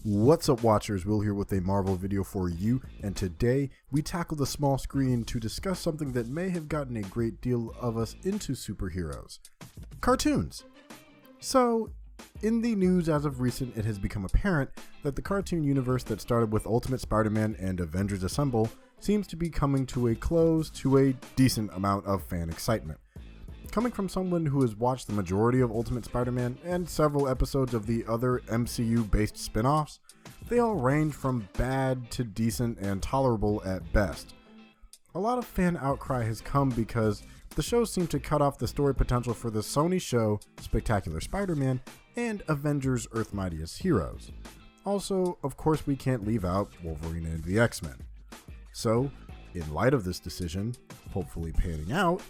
What's up, watchers? Will here with a Marvel video for you, and today we tackle the small screen to discuss something that may have gotten a great deal of us into superheroes: cartoons. So, in the news as of recent, it has become apparent that the cartoon universe that started with Ultimate Spider-Man and Avengers Assemble seems to be coming to a close to a decent amount of fan excitement. Coming from someone who has watched the majority of Ultimate Spider-Man and several episodes of the other MCU-based spin-offs, they all range from bad to decent and tolerable at best. A lot of fan outcry has come because the shows seem to cut off the story potential for the Sony show Spectacular Spider-Man and Avengers Earth's Mightiest Heroes. Also, of course, we can't leave out Wolverine and the X-Men. So, in light of this decision, hopefully panning out,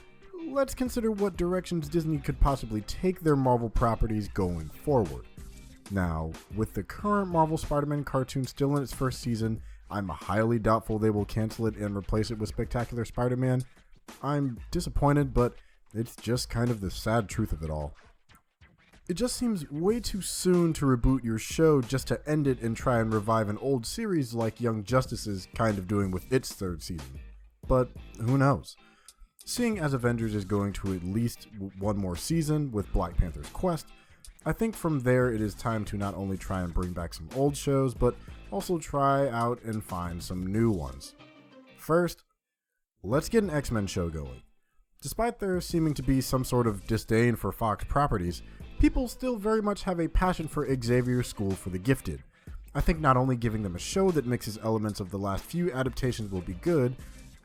let's consider what directions Disney could possibly take their Marvel properties going forward. Now, with the current Marvel Spider-Man cartoon still in its first season, I'm highly doubtful they will cancel it and replace it with Spectacular Spider-Man. I'm disappointed, but it's just kind of the sad truth of it all. It just seems way too soon to reboot your show just to end it and try and revive an old series like Young Justice is kind of doing with its third season. But who knows? Seeing as Avengers is going to at least one more season with Black Panther's quest, I think from there it is time to not only try and bring back some old shows, but also try out and find some new ones. First, let's get an X-Men show going. Despite there seeming to be some sort of disdain for Fox properties, people still very much have a passion for Xavier's School for the Gifted. I think not only giving them a show that mixes elements of the last few adaptations will be good,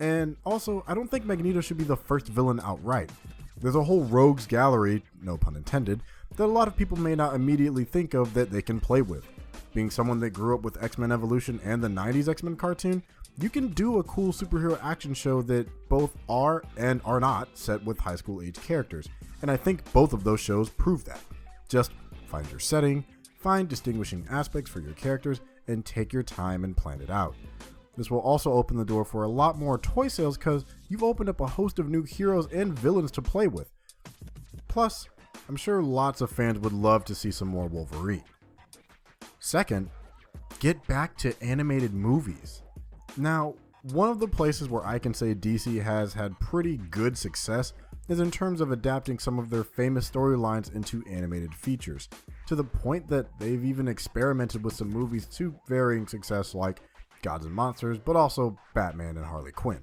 and also, I don't think Magneto should be the first villain outright. There's a whole rogues gallery, no pun intended, that a lot of people may not immediately think of that they can play with. Being someone that grew up with X-Men Evolution and the 90s X-Men cartoon, you can do a cool superhero action show that both are and are not set with high school age characters, and I think both of those shows prove that. Just find your setting, find distinguishing aspects for your characters, and take your time and plan it out. This will also open the door for a lot more toy sales because you've opened up a host of new heroes and villains to play with. Plus, I'm sure lots of fans would love to see some more Wolverine. Second, get back to animated movies. Now, one of the places where I can say DC has had pretty good success is in terms of adapting some of their famous storylines into animated features, to the point that they've even experimented with some movies to varying success like Gods and Monsters, but also Batman and Harley Quinn.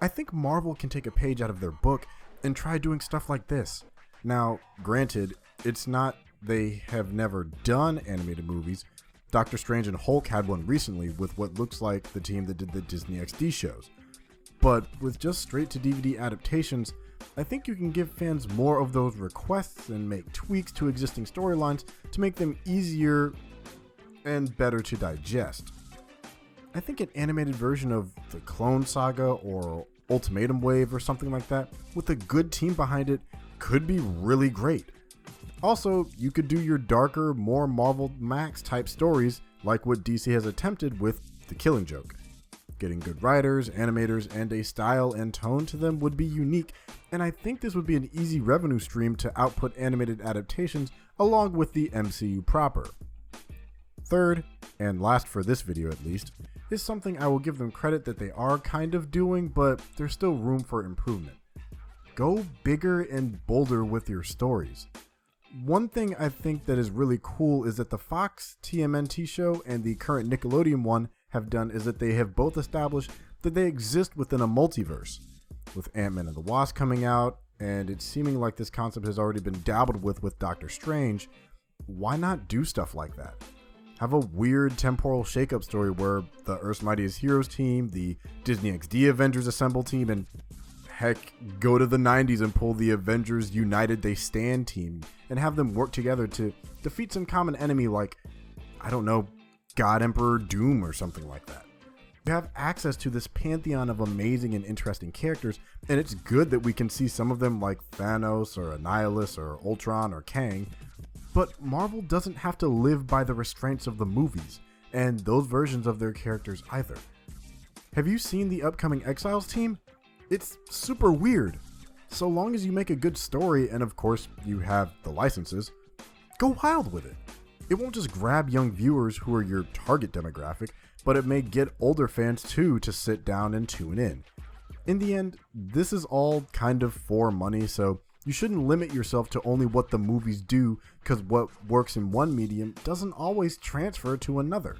I think Marvel can take a page out of their book and try doing stuff like this. Now, granted, it's not they have never done animated movies. Doctor Strange and Hulk had one recently with what looks like the team that did the Disney XD shows. But with just straight to DVD adaptations, I think you can give fans more of those requests and make tweaks to existing storylines to make them easier and better to digest. I think an animated version of the Clone Saga or Ultimatum Wave or something like that, with a good team behind it, could be really great. Also, you could do your darker, more Marvel Max type stories like what DC has attempted with The Killing Joke. Getting good writers, animators, and a style and tone to them would be unique, and I think this would be an easy revenue stream to output animated adaptations along with the MCU proper. Third, and last for this video at least, is something I will give them credit that they are kind of doing, but there's still room for improvement. Go bigger and bolder with your stories. One thing I think that is really cool is that the Fox TMNT show and the current Nickelodeon one have done is that they have both established that they exist within a multiverse. With Ant-Man and the Wasp coming out, and it's seeming like this concept has already been dabbled with Doctor Strange, why not do stuff like that? Have a weird temporal shakeup story where the Earth's Mightiest Heroes team, the Disney XD Avengers Assemble team, and heck, go to the 90s and pull the Avengers United They Stand team and have them work together to defeat some common enemy like, I don't know, God Emperor Doom or something like that. You have access to this pantheon of amazing and interesting characters, and it's good that we can see some of them like Thanos or Annihilus or Ultron or Kang. But Marvel doesn't have to live by the restraints of the movies, and those versions of their characters either. Have you seen the upcoming Exiles team? It's super weird. So long as you make a good story, and of course you have the licenses, go wild with it. It won't just grab young viewers who are your target demographic, but it may get older fans too to sit down and tune in. In the end, this is all kind of for money, so you shouldn't limit yourself to only what the movies do, because what works in one medium doesn't always transfer to another.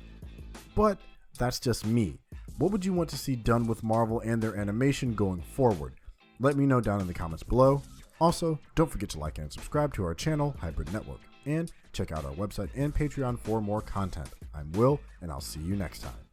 But that's just me. What would you want to see done with Marvel and their animation going forward? Let me know down in the comments below. Also, don't forget to like and subscribe to our channel, Hybrid Network, and check out our website and Patreon for more content. I'm Will, and I'll see you next time.